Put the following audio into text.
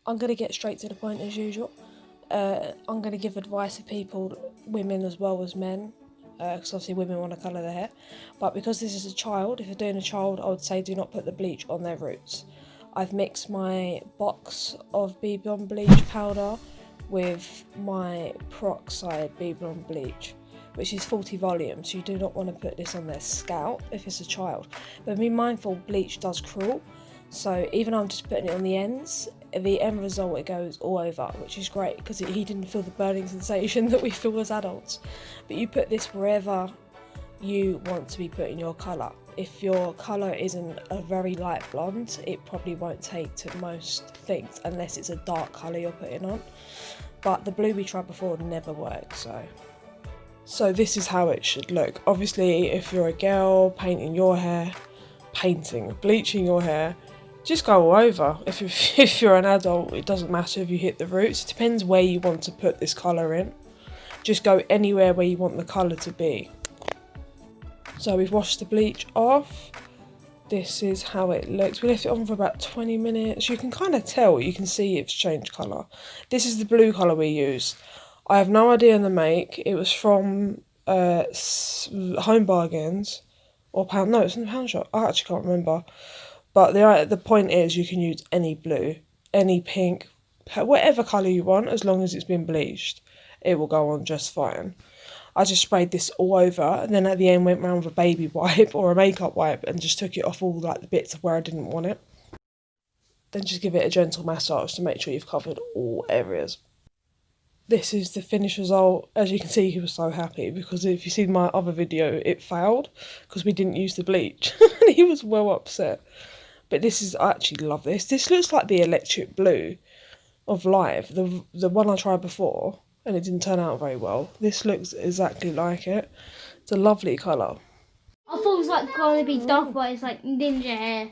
I'm going to get straight to the point as usual. I'm going to give advice to people, women as well as men, because obviously women want to colour their hair. But because this is a child, if you're doing a child, I would say do not put the bleach on their roots. I've mixed my box of BB Blonde bleach powder with my peroxide BB Blonde bleach, which is 40 volumes, so you do not want to put this on their scalp if it's a child. But be mindful, bleach does crawl, so even though I'm just putting it on the ends, the end result it goes all over, which is great because he didn't feel the burning sensation that we feel as adults. But you put this wherever you want to be putting your colour. If your colour isn't a very light blonde, it probably won't take to most things unless it's a dark colour you're putting on. But the blue we tried before never worked, so this is how it should look. Obviously, if you're a girl painting your hair, bleaching your hair, just go all over. If you're an adult, it doesn't matter if you hit the roots. It depends where you want to put this colour in. Just go anywhere where you want the colour to be. So we've washed the bleach off. This is how it looks. We left it on for about 20 minutes. You can kind of tell, you can see it's changed colour. This is the blue colour we used. I have no idea on the make. It was from Home Bargains or Pound. No, it's in the Pound Shop. I actually can't remember. But the point is, you can use any blue, any pink, whatever colour you want, as long as it's been bleached. It will go on just fine. I just sprayed this all over, and then at the end went round with a baby wipe or a makeup wipe and just took it off all like the bits of where I didn't want it. Then just give it a gentle massage to make sure you've covered all areas. This is the finished result. As you can see, he was so happy because if you see my other video, it failed because we didn't use the bleach. And he was well upset. But this is, I actually love this. This looks like the electric blue of Live, the one I tried before, and it didn't turn out very well. This looks exactly like it. It's a lovely colour. I thought it was like going to be dark, but it's like ninja hair.